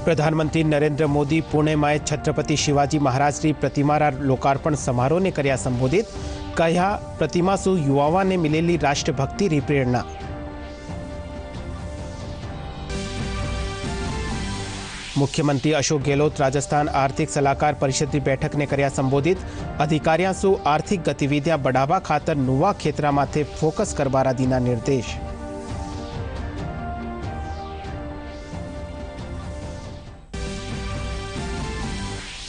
प्रधानमंत्री नरेंद्र मोदी पुणे में छत्रपति शिवाजी महाराजની પ્રતિમાના લોકાર્પણ સમારોહને કર્યા સંબોધિત। કહ્યા પ્રતિમાસુ યુવાઓને મિલેલી રાષ્ટ્રભક્તિની પ્રેરણા। मुख्यमंत्री अशोक गहलोत राजस्थान आर्थिक सलाहकार परिषद की बैठक ने कर्या संबोधित। अधिकारियों सु आर्थिक गतिविधियां बढ़ावा खातर नुवा क्षेत्र माथे फोकस करवारा दीना निर्देश।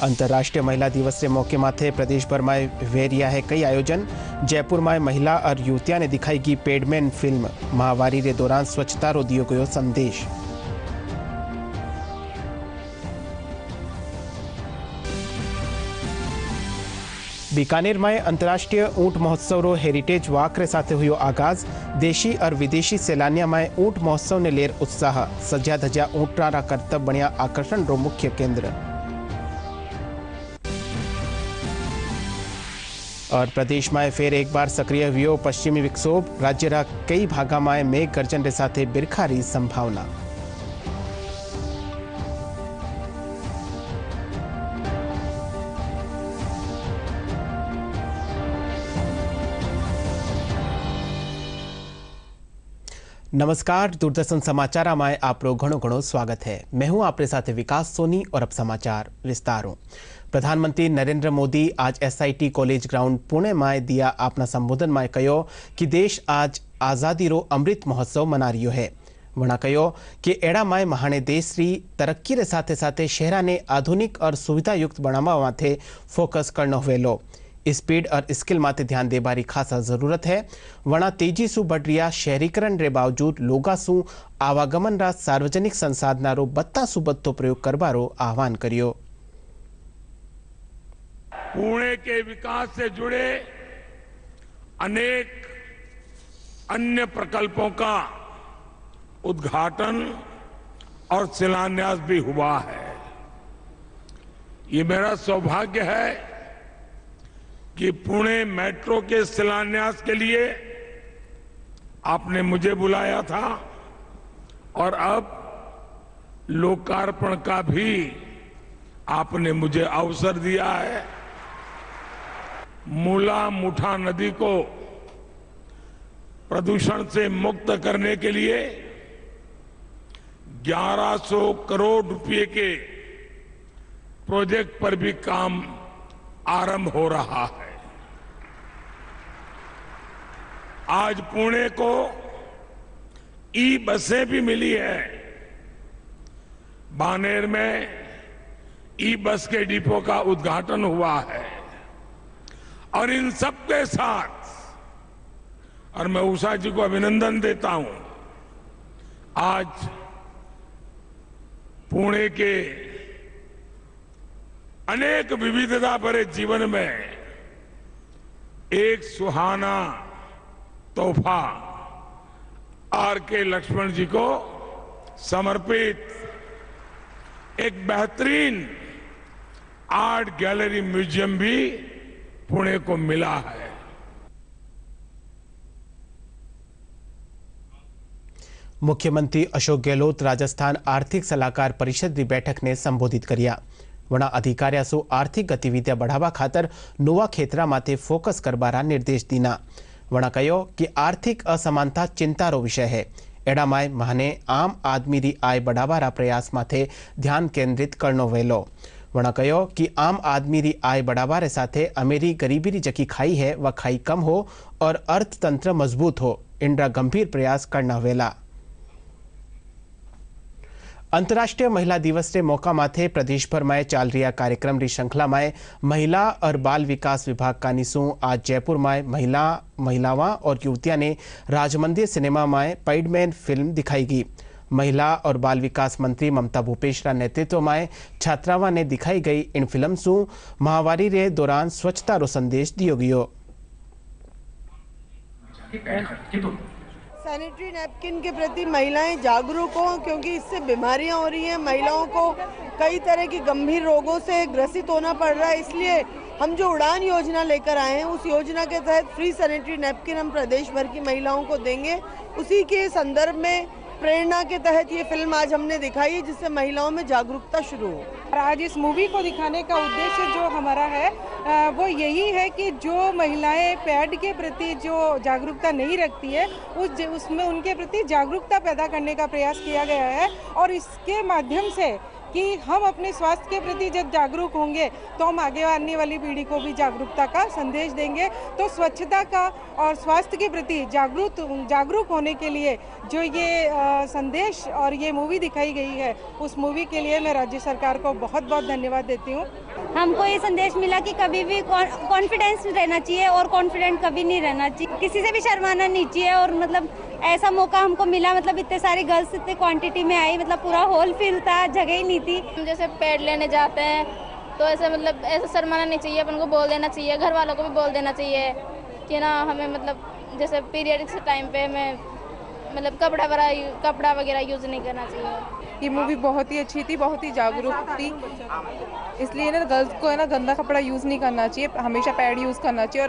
अंतर्राष्ट्रीय महिला दिवस के मौके माथे प्रदेश भर में वेरिया है कई आयोजन। जयपुर में महिला और युवतियां ने दिखाई पैडमैन फिल्म। महामारी के दौरान स्वच्छता रो दियो गयो संदेश। बीकानेर में अंतर्राष्ट्रीय ऊंट महोत्सव रो हेरिटेज वाक रे साथे हुयो आगाज। देशी और विदेशी सैलानिया में ऊंट महोत्सव ने लेर उत्साह। सज्या धज्या ऊंटरा करतब बनिया आकर्षण रो मुख्य केंद्र। और प्रदेश में फिर एक बार सक्रिय हुयो पश्चिमी विक्षोभ। राज्य रा कई भागा में मेघ गर्जन के साथ बिरखारी संभावना। नमस्कार, दूरदर्शन समाचार में आपरो घणो घणो स्वागत है। मैं हूं आपके साथ विकास सोनी और अब समाचार विस्तारों। प्रधानमंत्री नरेंद्र मोदी आज SIT कॉलेज ग्राउंड पुणे में दिया अपना संबोधन में कहो कि देश आज आजादी रो अमृत महोत्सव मना रही है। वणा कहो कि एड़ा में महाने देश री तरक्की रे साथे साथे शहरा ने आधुनिक और सुविधायुक्त बनावा माथे फोकस करनो हुएलो। स्पीड और स्किल माते ध्यान देबारी खासा जरूरत है। वणा तेजी सु बढ़ रिया शहरीकरण रे बावजूद लोगा सु आवागमन रा सार्वजनिक संसाधनारो बत्ता सु बत्तो प्रयोग करवारो आह्वान करियो। पुणे के विकास से जुड़े अनेक अन्य प्रकल्पों का उद्घाटन और शिलान्यास भी हुआ है। ये मेरा सौभाग्य है कि पुणे मेट्रो के शिलान्यास के लिए आपने मुझे बुलाया था और अब लोकार्पण का भी आपने मुझे अवसर दिया है। मूला मुठा नदी को प्रदूषण से मुक्त करने के लिए 1100 करोड़ रुपए के प्रोजेक्ट पर भी काम आरंभ हो रहा है। आज पुणे को बसें भी मिली है। बानेर में बस के डिपो का उद्घाटन हुआ है और इन सबके साथ, और मैं उषा जी को अभिनंदन देता हूं, आज पुणे के अनेक विविधता भरे जीवन में एक सुहाना तोहफा RK लक्ष्मण जी को समर्पित एक बेहतरीन आर्ट गैलरी म्यूजियम भी पुणे को मिला है। मुख्यमंत्री अशोक गहलोत राजस्थान आर्थिक सलाहकार परिषद की बैठक ने संबोधित किया। वणा अधिकारियों सु आर्थिक गतिविधियां बढ़ावा खातर नवा क्षेत्र माथे फोकस करवारा निर्देश दीना। वणा कहो कि आर्थिक असमानता चिंतारो विषय है। एड़ा में माने आम आदमी री आय बढ़ावारा प्रयास माथे ध्यान केंद्रित करनो वेलो। वणा कहो कि आम आदमी री आय बढ़ावा रे साथे अमेरी गरीबी री जकी खाई है वह खाई कम हो और अर्थतंत्र मजबूत हो, इनरा गंभीर प्रयास करना वेला। अंतर्राष्ट्रीय महिला दिवस के मौका माथे प्रदेश भर में चल रही कार्यक्रम की श्रृंखला में महिला और बाल विकास विभाग का निसू आज जयपुर में महिलावां और युवतियां ने राजमंदिर सिनेमा में पैडमैन फिल्म दिखाई गई। महिला और बाल विकास मंत्री ममता भूपेश नेतृत्व में छात्रावां ने दिखाई गई इन फिल्म सु महामारी के दौरान स्वच्छता रो संदेश दियो गयो। सैनिटरी नैपकिन के प्रति महिलाएं जागरूक हों, क्योंकि इससे बीमारियां हो रही हैं। महिलाओं को कई तरह की गंभीर रोगों से ग्रसित होना पड़ रहा है। इसलिए हम जो उड़ान योजना लेकर आए हैं, उस योजना के तहत फ्री सैनिटरी नैपकिन हम प्रदेश भर की महिलाओं को देंगे। उसी के संदर्भ में प्रेरणा के तहत ये फिल्म आज हमने दिखाई है, जिससे महिलाओं में जागरूकता शुरू हो। और आज इस मूवी को दिखाने का उद्देश्य जो हमारा है वो यही है कि जो महिलाएं पैड के प्रति जो जागरूकता नहीं रखती है उसमें उनके प्रति जागरूकता पैदा करने का प्रयास किया गया है। और इसके माध्यम से कि हम अपने स्वास्थ्य के प्रति जब जागरूक होंगे तो हम आगे आने वाली पीढ़ी को भी जागरूकता का संदेश देंगे। तो स्वच्छता का और स्वास्थ्य के प्रति जागरूक होने के लिए जो ये संदेश और ये मूवी दिखाई गई है, उस मूवी के लिए मैं राज्य सरकार को बहुत बहुत धन्यवाद देती हूँ। हमको ये संदेश मिला कि कभी भी कॉन्फिडेंस रहना चाहिए और कॉन्फिडेंट कभी नहीं रहना चाहिए, किसी से भी शर्माना नहीं चाहिए। और मतलब ऐसा मौका हमको मिला, मतलब इतने सारी गर्ल्स इतने क्वांटिटी में आई, मतलब पूरा हॉल फिल था, जगह ही नहीं थी। हम जैसे पैड लेने जाते हैं तो ऐसे मतलब ऐसा शर्माना नहीं चाहिए, अपन को बोल देना चाहिए, घर वालों को भी बोल देना चाहिए कि ना हमें मतलब जैसे पीरियड्स टाइम पे हमें मतलब कपड़ा वगैरह यूज़ नहीं करना चाहिए। ये मूवी बहुत ही अच्छी थी, बहुत ही जागरूक थी, इसलिए ना गर्ल्स को है ना गंदा कपड़ा यूज़ नहीं करना चाहिए, हमेशा पैड यूज़ करना चाहिए।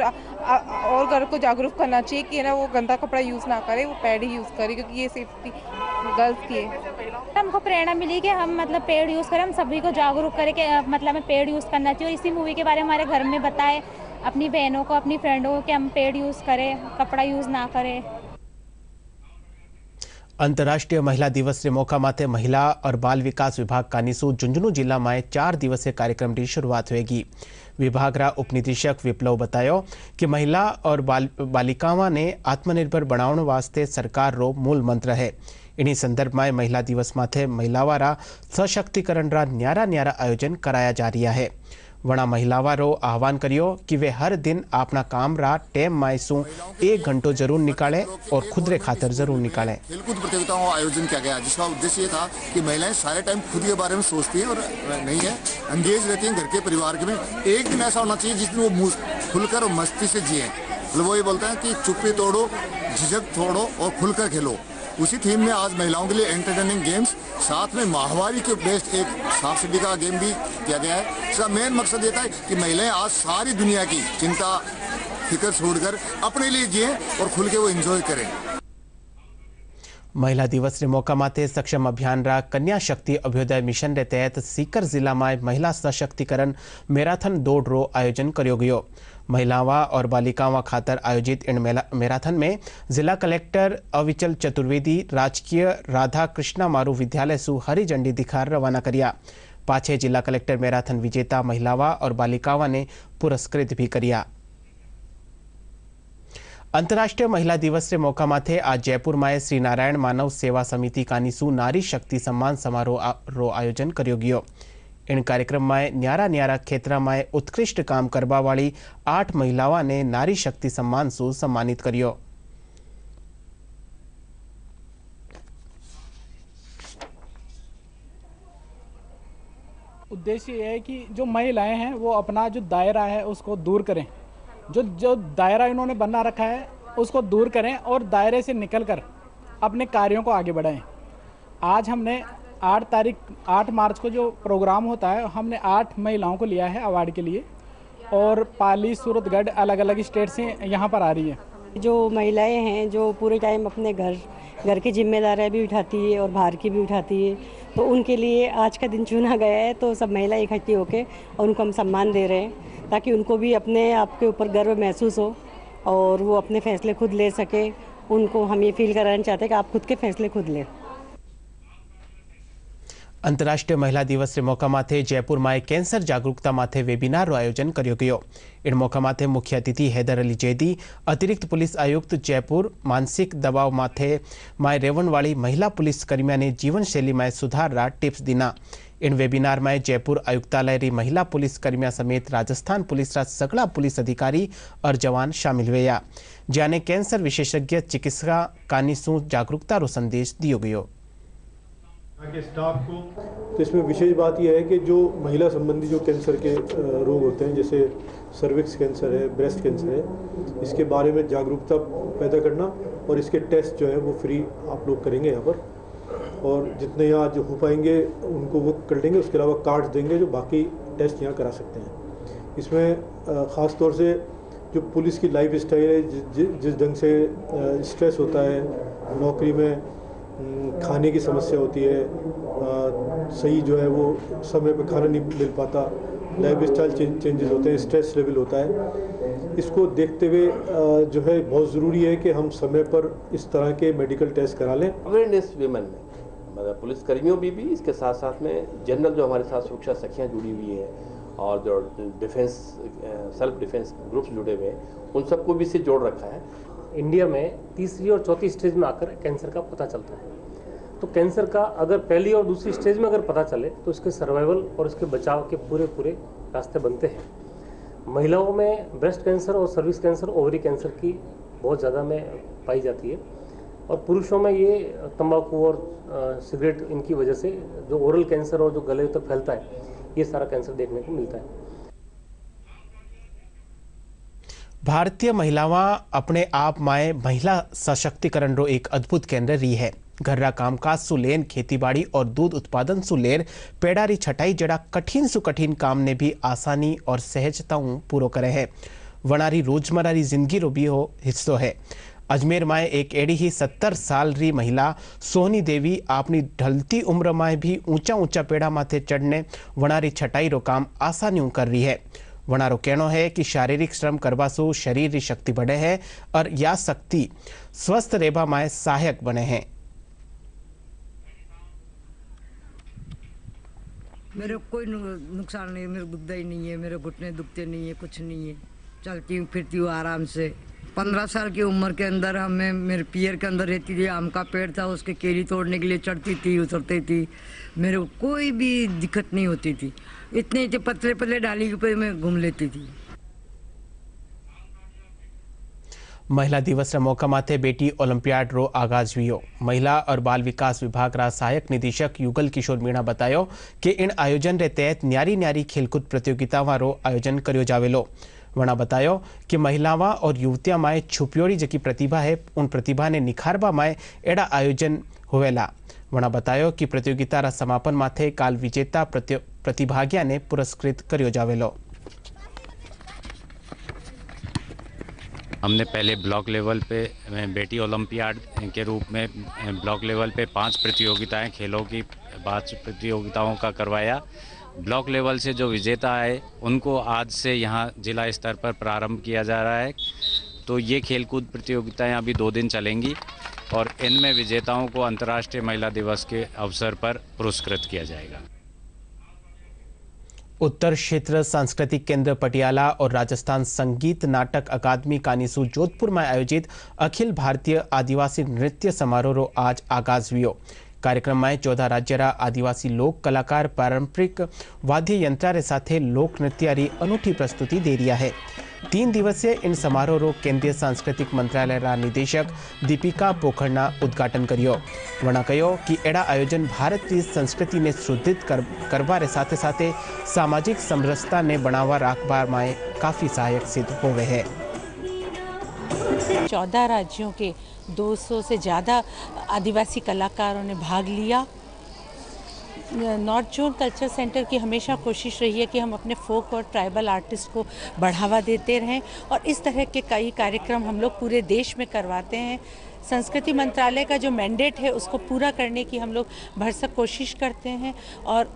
और गर्ल को जागरूक करना चाहिए कि ना वो गंदा कपड़ा यूज़ ना करे, वो पैड ही यूज़ करे, क्योंकि ये सेफ्टी गर्ल्स की है। हमको प्रेरणा मिली कि हम मतलब पेड़ यूज़ करें, हम सभी को जागरूक करें कि मतलब हमें पेड़ यूज़ करना चाहिए। और इसी मूवी के बारे में हमारे घर में बताए अपनी बहनों को, अपनी फ्रेंडों को कि हम पेड़ यूज़ करें, कपड़ा यूज़ ना करें। अंतर्राष्ट्रीय महिला दिवस रे मौका माथे महिला और बाल विकास विभाग कानीसू झुंझुनू जिला में 4 दिवसीय कार्यक्रम की शुरुआत होगी। विभाग रा उपनिदेशक विप्लव बतायो कि महिला और बालिकाओं ने आत्मनिर्भर बनाने वास्ते सरकार रो मूल मंत्र है। इन्हीं संदर्भ में महिला दिवस माथे महिलाओं रा सशक्तिकरण रा न्यारा आयोजन कराया जा रहा है। वणा महिलाओं रो आह्वान करियो कि वे हर दिन अपना काम रा टेम मायसू 1 घंटो जरूर निकालें और खुद रे खातर जरूर निकालें। खेलकूद प्रतियोगिताओं का आयोजन किया गया, जिसका उद्देश्य ये था कि महिलाएं सारे टाइम खुद के बारे में सोचती हैं और नहीं है एंगेज रहती हैं घर के परिवार के में। एक दिन ऐसा होना चाहिए जिसमें वो खुलकर और मस्ती से जिए। मतलब वो ये बोलते हैं कि चुप्पी तोड़ो, झिझक तोड़ो और खुलकर खेलो। उसी थीम में आज महिलाओं के लिए एंटरटेनिंग गेम्स, साथ में माहवारी के बेस्ड एक सांप सीढ़ी का गेम भी किया गया है। इसका मेन मकसद ये था कि महिलाएं आज सारी दुनिया की चिंता फिक्र छोड़कर अपने लिए जिए और खुल के वो एंजॉय करें। महिला दिवस रे मौका माथे सक्षम अभियान रा कन्या शक्ति अभ्युदय मिशन रे तहत सीकर जिला में महिला सशक्तिकरण मैराथन दौड़ रो आयोजन करियो गयो। महिलाओं और बालिकाओं खातर आयोजित इन मैराथन में जिला कलेक्टर अविचल चतुर्वेदी राजकीय राधा कृष्णा मारू विद्यालय सु हरी झंडी दिखा रवाना करिया। पाछे जिला कलेक्टर मैराथन विजेता महिलाओं और बालिकाओं ने पुरस्कृत भी करिया। अंतर्राष्ट्रीय महिला दिवस रे मौका माथे आज जयपुर में श्री नारायण मानव सेवा समिति कानीसू नारी शक्ति सम्मान समारोह रो आयोजन करियो गयो। इन कार्यक्रम में न्यारा क्षेत्र में उत्कृष्ट काम करवा वाली 8 महिलाओं ने नारी शक्ति सम्मान सु सम्मानित करियो। उद्देश्य ये है कि जो महिलाएं हैं वो अपना जो दायरा है उसको दूर करें, जो दायरा इन्होंने बना रखा है उसको दूर करें और दायरे से निकलकर अपने कार्यों को आगे बढ़ाएं। आज हमने 8 मार्च को जो प्रोग्राम होता है, हमने 8 महिलाओं को लिया है अवार्ड के लिए और पाली, सूरतगढ़ अलग अलग स्टेट से यहाँ पर आ रही है। जो महिलाएं हैं जो पूरे टाइम अपने घर की जिम्मेदारियाँ भी उठाती है और बाहर की भी उठाती है, तो उनके लिए आज का दिन चुना गया है। तो सब महिलाएं इकट्ठी होकर और उनको हम सम्मान दे रहे हैं ताकि उनको भी अपने आप के ऊपर गर्व महसूस हो और वो अपने फैसले खुद ले सके। उनको हम ये फील कराना चाहते हैं कि आप खुद के फैसले खुद लें। अंतर्राष्ट्रीय महिला दिवस रे मौका माथे जयपुर में कैंसर जागरूकता माथे वेबिनार रो आयोजन करियो गयो। इन मौका माथे मुख्य अतिथि हैदर अली जैदी, अतिरिक्त पुलिस आयुक्त जयपुर, मानसिक दबाव माथे में रेवण वाली महिला पुलिस कर्मियों ने जीवन शैली में सुधार रा टिप्स दिना। इन वेबिनार में जयपुर आयुक्तालय री महिला पुलिस कर्मियों समेत राजस्थान पुलिस रा सगला पुलिस अधिकारी और जवान शामिल हुआ, जाने कैंसर विशेषज्ञ चिकित्सा कानीसू जागरूकता रो संदेश दियो गयो। के स्टाफ को तो इसमें विशेष बात यह है कि जो महिला संबंधी जो कैंसर के रोग होते हैं, जैसे सर्विक्स कैंसर है, ब्रेस्ट कैंसर है, इसके बारे में जागरूकता पैदा करना और इसके टेस्ट जो है वो फ्री आप लोग करेंगे यहाँ पर, और जितने यहाँ जो हो पाएंगे उनको वो कर लेंगे। उसके अलावा कार्ड्स देंगे जो बाकी टेस्ट यहाँ करा सकते हैं। इसमें ख़ास तौर से जो पुलिस की लाइफ स्टाइल है, जिस ढंग से स्ट्रेस होता है नौकरी में खाने की समस्या होती है, सही जो है वो समय पे खाना नहीं मिल पाता, लाइफ स्टाइल चेंजेस होते हैं, स्ट्रेस लेवल होता है। इसको देखते हुए जो है बहुत ज़रूरी है कि हम समय पर इस तरह के मेडिकल टेस्ट करा लें। अवेयरनेस विमेन में मतलब पुलिस कर्मियों भी इसके साथ साथ में जनरल जो हमारे साथ सुरक्षा सखियाँ जुड़ी हुई हैं और जो डिफेंस सेल्फ डिफेंस ग्रुप्स जुड़े हुए हैं उन सबको भी इससे जोड़ रखा है। इंडिया में तीसरी और चौथी स्टेज में आकर कैंसर का पता चलता है। तो कैंसर का अगर पहली और दूसरी स्टेज में अगर पता चले तो इसके सर्वाइवल और इसके बचाव के पूरे रास्ते बनते हैं। महिलाओं में ब्रेस्ट कैंसर और सर्विक्स कैंसर, ओवरी कैंसर की बहुत ज़्यादा में पाई जाती है और पुरुषों में ये तंबाकू और सिगरेट इनकी वजह से जो ओरल कैंसर और जो गले तक फैलता है ये सारा कैंसर देखने को मिलता है। भारतीय महिलावां अपने आप माए महिला सशक्तिकरण रो एक अद्भुत केंद्र रही है। घररा कामकाज सु लेन खेतीबाड़ी और दूध उत्पादन सु लेर पेड़ारी छटाई जड़ा कठिन सु कठिन काम ने भी आसानी और सहजताओं पूरो करे है। वनारी रोजमर्रा री जिंदगी रो भी हो हिस्सो है। अजमेर माए एक एड़ी ही 70 साल री महिला सोहनी देवी अपनी ढलती उम्र में भी ऊंचा ऊंचा पेड़ा माथे चढ़ने वनारी छटाई रो काम आसानी कर रही है। वनारो कहना है कि शारीरिक श्रम करवा सु शरीर री शक्ति बढ़े है और या शक्ति स्वस्थ रेबा माए सहायक बने हैं। मेरे कोई नुकसान नहीं, मेरे दुखता ही नहीं है, मेरे घुटने दुखते नहीं है, कुछ नहीं है, चलती हूँ फिरती हूँ आराम से। 15 साल की उम्र के अंदर हमें मेरे पियर के अंदर रहती थी, आम का पेड़ था, उसके केली तोड़ने के लिए चढ़ती थी उतरती थी, मेरे को कोई भी दिक्कत नहीं होती थी। इतने पतले पतले डाली पे मैं घूम लेती थी। महिला दिवस मौका माथे बेटी ओलंपियाड रो आगाज हुई। महिला और बाल विकास विभाग रा सहायक निदेशक युगल किशोर मीणा बतायो कि इन आयोजन रे तहत न्यारी न्यारी खेलकूद प्रतियोगिता रो आयोजन करियो जावेलो। वणा बतायो कि महिलावां और युवतियां माए छुपियोड़ी जकी प्रतिभा है उन प्रतिभा ने निखारवा माए एड़ा आयोजन होवेला। वणा बतायो कि प्रतियोगिता रा समापन माथे काल विजेता प्रतिभागिया ने पुरस्कृत करियो जावेलो। हमने पहले ब्लॉक लेवल पे बेटी ओलंपियाड के रूप में ब्लॉक लेवल पे 5 प्रतियोगिताएं खेलों की 5 प्रतियोगिताओं का करवाया। ब्लॉक लेवल से जो विजेता आए उनको आज से यहाँ जिला स्तर पर प्रारंभ किया जा रहा है। तो ये खेलकूद प्रतियोगिताएं अभी 2 दिन चलेंगी और इनमें विजेताओं को अंतर्राष्ट्रीय महिला दिवस के अवसर पर पुरस्कृत किया जाएगा। उत्तर क्षेत्र सांस्कृतिक केंद्र पटियाला और राजस्थान संगीत नाटक अकादमी कानीसू जोधपुर में आयोजित अखिल भारतीय आदिवासी नृत्य समारोह रो आज आगाज हुई। कार्यक्रम में 14 राज्य आदिवासी लोक कलाकार पारंपरिक वाद्य यंत्रा रे साथे लोक नृत्य री अनूठी प्रस्तुति दे रहा है। 3 दिवसीय इन समारोह रो केंद्रीय सांस्कृतिक मंत्रालय रा निदेशक दीपिका पोखरना उद्घाटन करियो। वणा कहो कि एड़ा आयोजन भारत की संस्कृति ने सुदृढ़ करवा रे साथे साथे सामाजिक समरसता ने बनावा राखबार में काफी सहायक सिद्ध हो गए हैं। 14 राज्यों के 200 से ज़्यादा आदिवासी कलाकारों ने भाग लिया। नॉर्थ जोन कल्चर सेंटर की हमेशा कोशिश रही है कि हम अपने फोक और ट्राइबल आर्टिस्ट को बढ़ावा देते रहें और इस तरह के कई कार्यक्रम हम लोग पूरे देश में करवाते हैं। संस्कृति मंत्रालय का जो मैंडेट है उसको पूरा करने की हम लोग भरसक कोशिश करते हैं और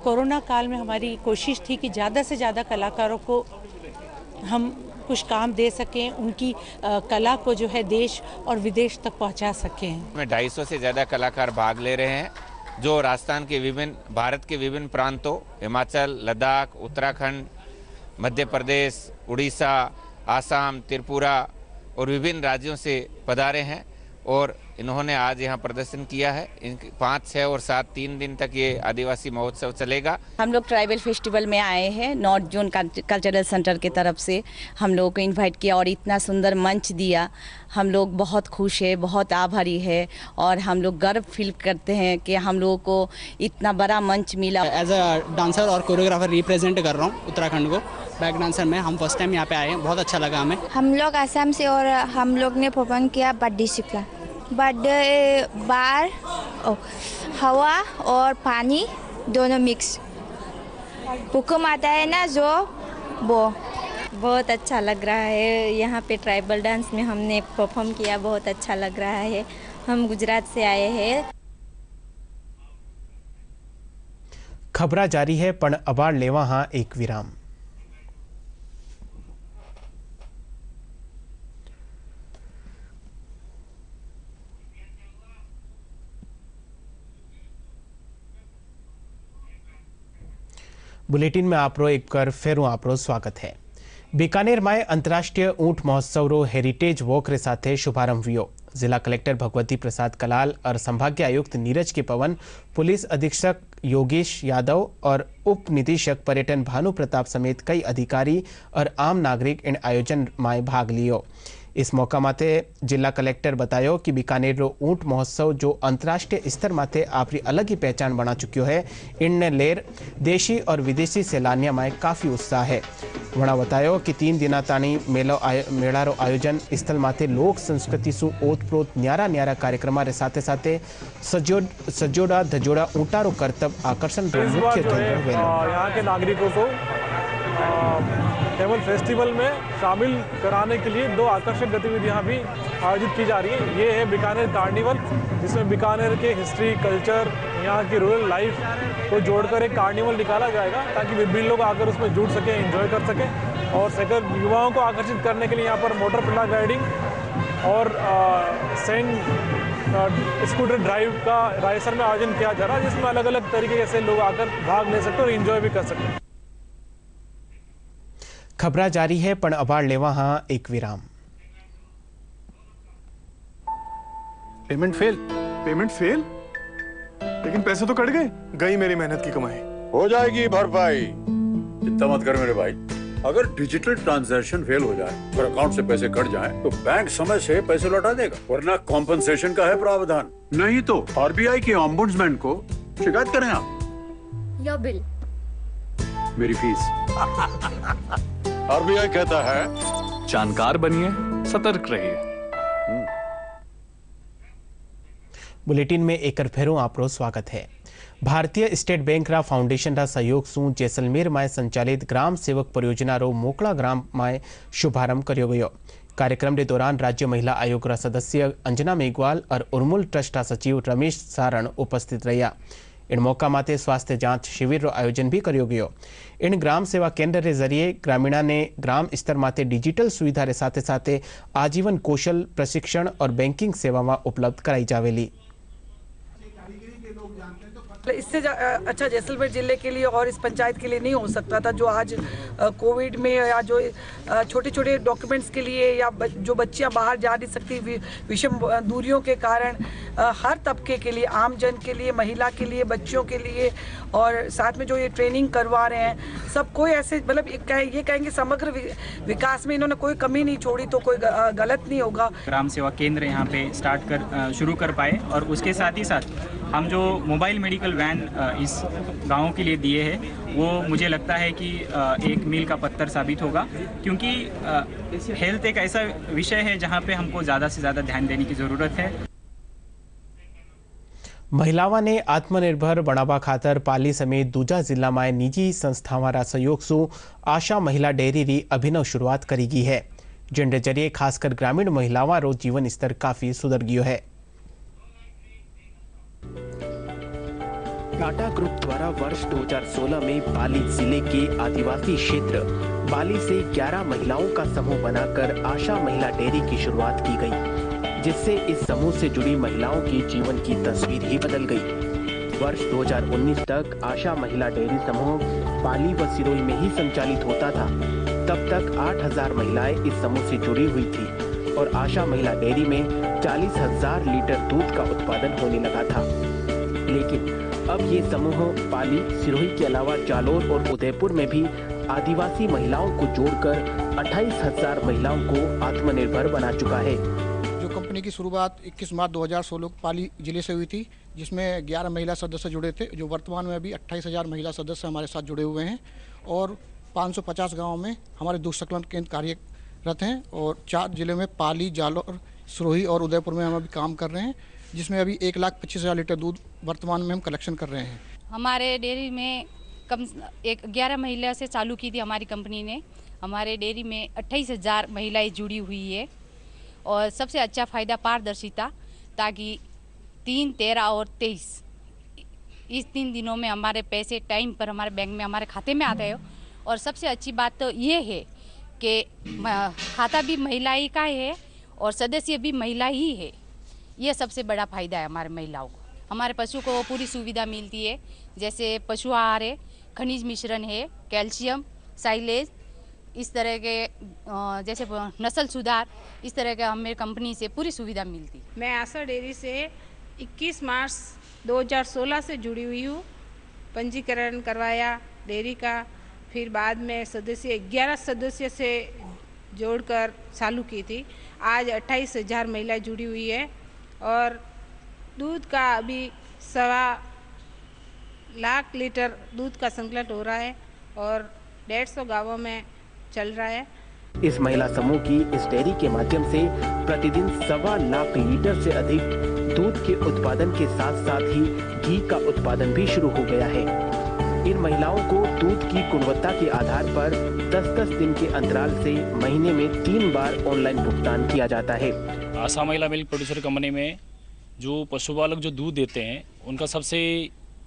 कोरोना काल में हमारी कोशिश थी कि ज़्यादा से ज़्यादा कलाकारों को हम कुछ काम दे सकें, उनकी कला को जो है देश और विदेश तक पहुंचा सकें। में 250 से ज़्यादा कलाकार भाग ले रहे हैं जो राजस्थान के भारत के विभिन्न प्रांतों हिमाचल, लद्दाख, उत्तराखंड, मध्य प्रदेश, उड़ीसा, आसाम, त्रिपुरा और विभिन्न राज्यों से पधारे हैं और इन्होंने आज यहाँ प्रदर्शन किया है। 5, 6 और 7 3 दिन तक ये आदिवासी महोत्सव चलेगा। हम लोग ट्राइबल फेस्टिवल में आए हैं, नॉर्थ जोन कल्चरल सेंटर की तरफ से हम लोगों को इनवाइट किया और इतना सुंदर मंच दिया। हम लोग बहुत खुश है, बहुत आभारी है और हम लोग गर्व फील करते हैं कि हम लोगों को इतना बड़ा मंच मिला। एज अ डांसर और कोरियोग्राफर रिप्रेजेंट कर रहा हूँ उत्तराखंड को। बैक डांसर में हम फर्स्ट टाइम यहाँ पे आए हैं, बहुत अच्छा लगा हमें। हम लोग असम से और हम लोग ने परफॉर्म किया बड्डी सिक्ला। बड्डे बार हवा और पानी दोनों मिक्स हुक्म आता है ना जो वो बहुत अच्छा लग रहा है। यहाँ पे ट्राइबल डांस में हमने परफॉर्म किया, बहुत अच्छा लग रहा है। हम गुजरात से आए हैं। खबरा जारी है पण अबाड़ लेवा हाँ एक विराम। बुलेटिन में आपरो एक बार फेरू आपरो स्वागत है। बीकानेर में अंतर्राष्ट्रीय ऊंट महोत्सव रो हेरिटेज वॉक रे साथे शुभारंभ हुयो। जिला कलेक्टर भगवती प्रसाद कलाल और संभागीय आयुक्त नीरज के पवन, पुलिस अधीक्षक योगेश यादव और उप निदेशक पर्यटन भानु प्रताप समेत कई अधिकारी और आम नागरिक इन आयोजन में भाग लियो। इस मौका माते जिला कलेक्टर बतायो कि बीकानेर रो ऊंट महोत्सव जो अंतर्राष्ट्रीय स्तर माते आपरी अलग ही पहचान बना चुक्यो है, इनने लेर देशी और विदेशी सैलानियों में काफी उत्साह है। वणा बतायो कि 3 दिना ताणी मेला रो आयोजन स्थल माते लोक संस्कृति सु ओतप्रोत न्यारा कार्यक्रम रे साथे साथे सजोड़ा धजोड़ा ऊंटा रो करतब आकर्षण रो मुख्य केंद्र वेलो। यहाँ के नागरिकों को कैमल फेस्टिवल में शामिल कराने के लिए 2 आकर्षक गतिविधियां भी आयोजित की जा रही हैं। ये है बीकानेर कार्निवल, जिसमें बीकानेर के हिस्ट्री, कल्चर, यहाँ की रूरल लाइफ को जोड़कर एक कार्निवल निकाला जाएगा ताकि विभिन्न लोग आकर उसमें जुड़ सकें, एंजॉय कर सकें। और सेकंड, युवाओं को आकर्षित करने के लिए यहाँ पर मोटर पिल्ला गाइडिंग और स्कूटर ड्राइव का रायसर में आयोजन किया जा रहा है, जिसमें अलग अलग तरीके से लोग आकर भाग ले सकते हैं और एंजॉय भी कर सकते हैं। खबरा जारी है पण अबाड़ लेवा हाँ एक विराम। पेमेंट फेल, लेकिन पैसे तो कट गई मेरी मेहनत की कमाई। हो जाएगी भरपाई, चिंता मत कर मेरे भाई। अगर डिजिटल ट्रांजैक्शन फेल हो जाए और अकाउंट से पैसे कट जाएं, तो बैंक समय से पैसे लौटा देगा, वरना कॉम्पनसेशन का है प्रावधान। नहीं तो आरबीआई के ओम्बुड्समैन को शिकायत करें आप। या बिल, मेरी फीस। आरबीआई कहता है जानकार बनिए, सतर्क रहिए। बुलेटिन में एक फेरू आपरो स्वागत है। भारतीय स्टेट बैंक रा फाउंडेशन रा सहयोग सु जैसलमेर में संचालित ग्राम सेवक परियोजना रो मोकला ग्राम में शुभारंभ करियो गयो। कार्यक्रम के दौरान राज्य महिला आयोग रा सदस्य अंजना मेघवाल और उर्मुल ट्रस्ट रा सचिव रमेश सारण उपस्थित रहा। इन मौका माते स्वास्थ्य जांच शिविर रो आयोजन भी करियो गयो। इन ग्राम सेवा केंद्र के जरिए ग्रामीणा ने ग्राम स्तर माते डिजिटल सुविधा रे साथे साथे आजीवन कौशल प्रशिक्षण और बैंकिंग सेवा में उपलब्ध कराई जावेली। इससे अच्छा जैसलमेर जिले के लिए और इस पंचायत के लिए नहीं हो सकता था। जो आज कोविड में या जो छोटे छोटे डॉक्यूमेंट्स के लिए या जो बच्चियां बाहर जा नहीं सकती विषम दूरियों के कारण, हर तबके के लिए, आम जन के लिए, महिला के लिए, बच्चों के लिए, और साथ में जो ये ट्रेनिंग करवा रहे हैं, सब कोई ऐसे मतलब ये कहेंगे समग्र विकास में इन्होंने कोई कमी नहीं छोड़ी, तो कोई गलत नहीं होगा। ग्राम सेवा केंद्र यहाँ पे शुरू कर पाए, और उसके साथ ही साथ हम जो मोबाइल मेडिकल वैन इस गाँव के लिए दिए हैं, वो मुझे लगता है कि एक मील का पत्थर साबित होगा, क्योंकि हेल्थ एक ऐसा विषय है जहाँ पे हमको ज़्यादा से ज़्यादा ध्यान देने की ज़रूरत है। महिलाओं ने आत्मनिर्भर बनावा खातर पाली समेत दूजा जिला में निजी संस्थावां रा सहयोग सु आशा महिला डेयरी री अभिनव शुरुआत करी गई है, जिन जरिए खासकर ग्रामीण महिलाओं रो जीवन स्तर काफी सुधर गयो है। टाटा ग्रुप द्वारा वर्ष 2016 में पाली जिले के आदिवासी क्षेत्र बाली से 11 महिलाओं का समूह बनाकर आशा महिला डेयरी की शुरुआत की गई, जिससे इस समूह से जुड़ी महिलाओं की जीवन की तस्वीर ही बदल गई। वर्ष 2019 तक आशा महिला डेयरी समूह पाली व सिरोही में ही संचालित होता था। तब तक 8000 महिलाएं इस समूह से जुड़ी हुई थी और आशा महिला डेयरी में 40,000 लीटर दूध का उत्पादन होने लगा था। लेकिन अब ये समूह पाली, सिरोही के अलावा जालोर और उदयपुर में भी आदिवासी महिलाओं को जोड़कर 28,000 महिलाओं को आत्मनिर्भर बना चुका है। जो कंपनी की शुरुआत 21 मार्च 2016 पाली जिले से हुई थी, जिसमें 11 महिला सदस्य जुड़े थे, जो वर्तमान में अभी 28,000 महिला सदस्य हमारे साथ जुड़े हुए हैं, और 550 गाँव में हमारे दूध संकलन केंद्र कार्यरत हैं, और 4 जिले में पाली, जालोर, सिरोही और उदयपुर में हम अभी काम कर रहे हैं, जिसमें अभी 1,25,000 लीटर दूध वर्तमान में हम कलेक्शन कर रहे हैं। हमारे डेयरी में 11 महिला से चालू की थी हमारी कंपनी ने। हमारे डेयरी में 28,000 महिलाएं जुड़ी हुई है, और सबसे अच्छा फ़ायदा पारदर्शिता, ताकि 3, 13 और 23 इस 3 दिनों में हमारे पैसे टाइम पर हमारे बैंक में हमारे खाते में आते हो। और सबसे अच्छी बात तो ये है कि खाता भी महिला ही का है और सदस्य भी महिला ही है। ये सबसे बड़ा फायदा है हमारे महिलाओं को। हमारे पशु को पूरी सुविधा मिलती है, जैसे पशु आहार है, खनिज मिश्रण है, कैल्शियम, साइलेज, इस तरह के जैसे नस्ल सुधार, इस तरह के हमें कंपनी से पूरी सुविधा मिलती। मैं आशा डेयरी से 21 मार्च 2016 से जुड़ी हुई हूँ। पंजीकरण करवाया डेयरी का, फिर बाद में सदस्य 11 सदस्य से जोड़कर चालू की थी। आज 28,000 महिलाएं जुड़ी हुई है और दूध का अभी 1.25 लाख लीटर दूध का संकलन हो रहा है और 150 गांवों में चल रहा है। इस महिला समूह की इस डेयरी के माध्यम से प्रतिदिन 1.25 लाख लीटर से अधिक दूध के उत्पादन के साथ साथ ही घी का उत्पादन भी शुरू हो गया है। इन महिलाओं को दूध की गुणवत्ता के आधार पर 10-10 दिन के अंतराल से महीने में 3 बार ऑनलाइन भुगतान किया जाता है। आशा महिला मिल्क प्रोड्यूसर कंपनी में जो पशुपालक जो दूध देते हैं उनका सबसे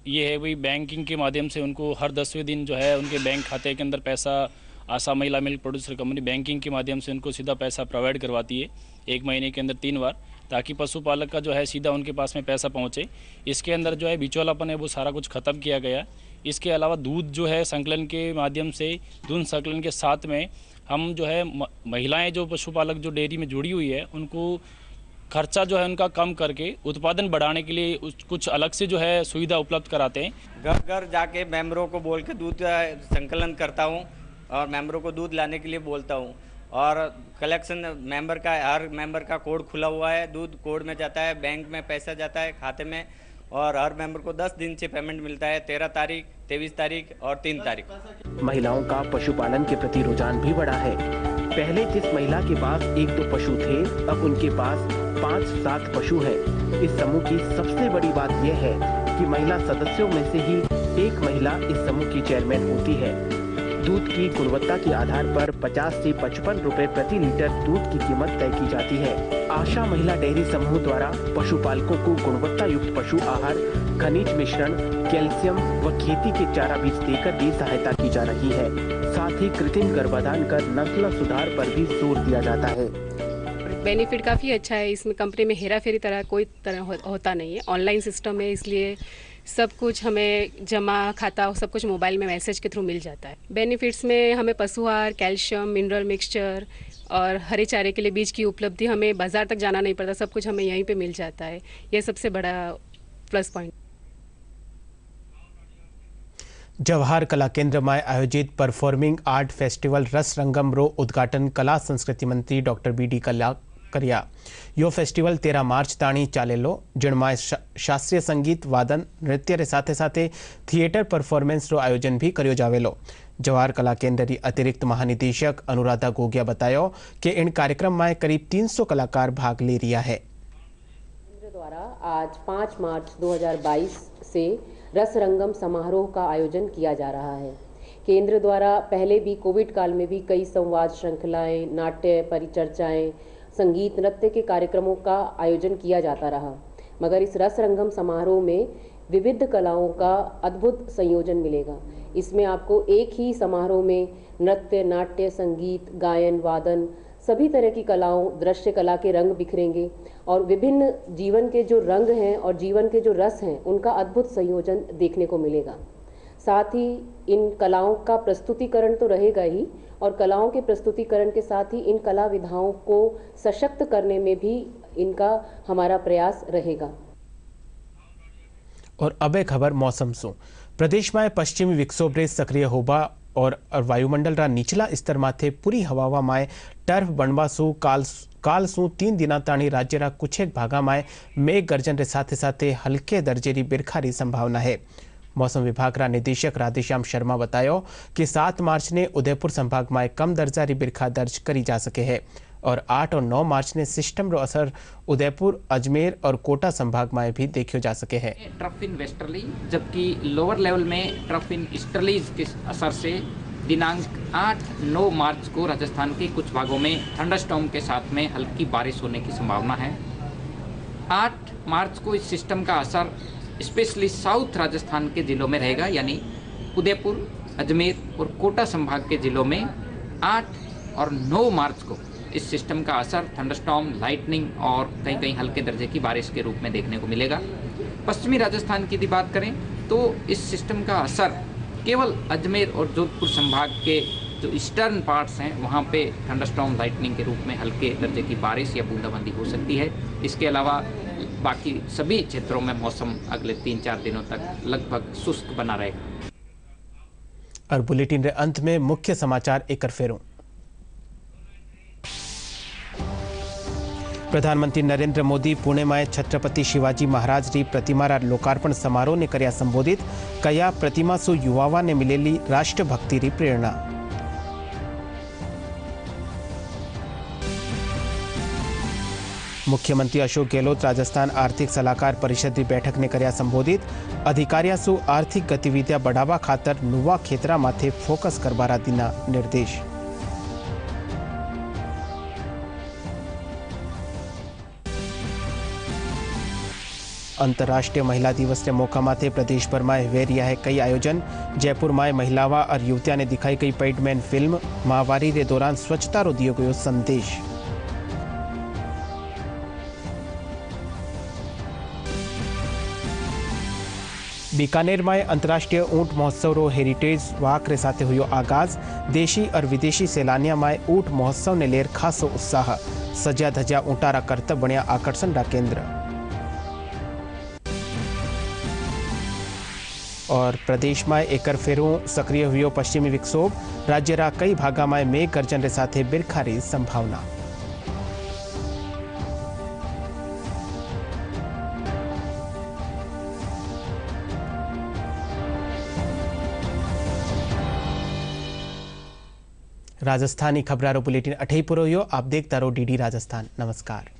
ये है भाई बैंकिंग के माध्यम से उनको हर 10वें दिन जो है उनके बैंक खाते के अंदर पैसा आशा महिला मिल्क प्रोड्यूसर कंपनी बैंकिंग के माध्यम से उनको सीधा पैसा प्रोवाइड करवाती है 1 महीने के अंदर 3 बार, ताकि पशुपालक का जो है सीधा उनके पास में पैसा पहुंचे। इसके अंदर जो है बिचौलापन है वो सारा कुछ ख़त्म किया गया। इसके अलावा दूध जो है संकलन के माध्यम से दूध संकलन के साथ में हम जो है महिलाएं जो पशुपालक जो डेयरी में जुड़ी हुई है उनको खर्चा जो है उनका कम करके उत्पादन बढ़ाने के लिए कुछ अलग से जो है सुविधा उपलब्ध कराते हैं। घर घर जाके मेंबरों को बोल के दूध संकलन करता हूँ और मेंबरों को दूध लाने के लिए बोलता हूँ और कलेक्शन मेंबर का हर मेंबर का कोड खुला हुआ है। दूध कोड में जाता है, बैंक में पैसा जाता है खाते में और हर मेंबर को 10 दिन से पेमेंट मिलता है, 13 तारीख, 23 तारीख और 3 तारीख। महिलाओं का पशुपालन के प्रति रुझान भी बढ़ा है। पहले जिस महिला के पास 1-2 पशु थे, अब उनके पास 5-7 पशु हैं। इस समूह की सबसे बड़ी बात यह है कि महिला सदस्यों में से ही एक महिला इस समूह की चेयरमैन होती है। दूध की गुणवत्ता के आधार पर 50 से 55 रुपए प्रति लीटर दूध की कीमत तय की जाती है। आशा महिला डेयरी समूह द्वारा पशुपालकों को गुणवत्ता युक्त पशु आहार, खनिज मिश्रण, कैल्शियम व खेती के चारा बीज देकर भी सहायता की जा रही है। साथ ही कृत्रिम गर्भाधान कर नस्ल सुधार पर भी जोर दिया जाता है। बेनिफिट काफ़ी अच्छा है। इसमें कंपनी में हेरा फेरी कोई तरह होता नहीं है। ऑनलाइन सिस्टम है, इसलिए सब कुछ हमें जमा खाता सब कुछ मोबाइल में मैसेज के थ्रू मिल जाता है। बेनिफिट्स में हमें पशु आहार, कैल्शियम, मिनरल मिक्सचर और हरे चारे के लिए बीज की उपलब्धि, हमें बाजार तक जाना नहीं पड़ता, सब कुछ हमें यहीं पे मिल जाता है। ये सबसे बड़ा प्लस पॉइंट। जवाहर कला केंद्र में आयोजित परफॉर्मिंग आर्ट फेस्टिवल रस रंगम रो उद्घाटन कला संस्कृति मंत्री डॉक्टर BD કર્યા। यो फेस्टिवल 13 मार्च ताणी चालेलो, जिणमां शास्त्रीय संगीत, वादन, नृत्य रे साथे साथे थिएटर परफॉर्मेंस रो आयोजन भी कर्यो जावेलो। जवाहर कला केंद्र की अतिरिक्त महानिदेशक अनुराधा गोगिया बतायो कि इन कार्यक्रम में करीब 300 कलाकार भाग ले रहा है। केंद्र द्वारा आज 5 मार्च 2022 से रस रंगम समारोह का आयोजन किया जा रहा है। केंद्र द्वारा पहले भी कोविड काल में भी कई संवाद श्रृंखलाएं, नाट्य परिचर्चाएं, संगीत नृत्य के कार्यक्रमों का आयोजन किया जाता रहा, मगर इस रस रंगम समारोह में विविध कलाओं का अद्भुत संयोजन मिलेगा। इसमें आपको एक ही समारोह में नृत्य, नाट्य, संगीत, गायन, वादन, सभी तरह की कलाओं, दृश्य कला के रंग बिखरेंगे और विभिन्न जीवन के जो रंग हैं और जीवन के जो रस हैं उनका अद्भुत संयोजन देखने को मिलेगा। साथ ही इन कलाओं का प्रस्तुतिकरण तो रहेगा ही और कलाओं के प्रस्तुतिकरण के साथ ही इन कला विधाओं को सशक्त करने में भी इनका हमारा प्रयास रहेगा। और अब एक खबर मौसम सु। प्रदेश में पश्चिमी विक्षोभ सक्रिय होबा और वायुमंडल रा निचला स्तर माथे पूरी हवा में टर्फ बनवा सु काल सु 3 दिना ताणी राज्य रा कुछेक भागा में मेघ गर्जन रे साथे साथे हल्के दर्जे री बिरखा री संभावना है। मौसम विभाग रा निदेशक राधेश्याम शर्मा बतायो कि 7 मार्च ने उदयपुर संभाग में कम दर्जा री बिरखा दर्ज करी जा सके है और 8 और 9 मार्च ने सिस्टम रो असर उदयपुर, अजमेर और कोटा संभाग में भी देखो जा सके है। ट्रफ इन वेस्टर्ली, जबकि लोअर लेवल में ट्रफ इन ईस्टर्लीज के असर से दिनांक 8-9 मार्च को राजस्थान के कुछ भागों में थंडरस्टॉर्म के साथ में हल्की बारिश होने की संभावना है। 8 मार्च को इस सिस्टम का असर स्पेशली साउथ राजस्थान के ज़िलों में रहेगा, यानी उदयपुर, अजमेर और कोटा संभाग के ज़िलों में 8 और 9 मार्च को इस सिस्टम का असर थंडरस्टॉर्म, लाइटनिंग और कहीं कहीं हल्के दर्जे की बारिश के रूप में देखने को मिलेगा। पश्चिमी राजस्थान की यदि बात करें तो इस सिस्टम का असर केवल अजमेर और जोधपुर संभाग के जो ईस्टर्न पार्ट्स हैं वहाँ पे थंडरस्टॉर्म, लाइटनिंग के रूप में हल्के दर्जे की बारिश या बूंदाबांदी हो सकती है। इसके अलावा बाकी सभी क्षेत्रों में मौसम अगले 3-4 दिनों तक लगभग शुष्क बना रहेगा। और बुलेटिन के अंत में मुख्य समाचार एक फेरों। प्रधानमंत्री नरेंद्र मोदी पुणे में छत्रपति शिवाजी महाराज की प्रतिमा लोकार्पण समारोह ने कर्या संबोधित, कया प्रतिमा सु युवाओं ने मिलेली राष्ट्रभक्ति री प्रेरणा। मुख्यमंत्री अशोक गहलोत राजस्थान आर्थिक सलाहकार परिषद की बैठक ने कर्या संबोधित, अधिकारियों सु आर्थिक गतिविधियां बढ़ावा खातर नुवा क्षेत्रा माथे फोकस करवारा दीना निर्देश। अंतर्राष्ट्रीय महिला दिवस के मौका माथे प्रदेश भर में हुए रिया है कई आयोजन। जयपुर में महिलावा और युवतिया ने दिखाई गई पैडमैन फिल्म। महावारी के दौरान स्वच्छता रो दियो गयो संदेश। बीकानेर में अंतर्राष्ट्रीय ऊंट महोत्सव रो हेरिटेज वाक रे साथे हुयो आगाज। देशी और विदेशी सैलानिया में ऊंट महोत्सव ने लेर खासो उत्साह। सजा धजा ऊंटारा करतब बनिया आकर्षण का केंद्र। और प्रदेश में एकर फेरों सक्रिय हुयो पश्चिमी विक्षोभ। राज्य रा कई भागा में मेघ गर्जन रे साथे बिरखारी संभावना। राजस्थानी खबरारो बुलेटिन अठई पुरो। आप देखता रहो डीडी राजस्थान। नमस्कार।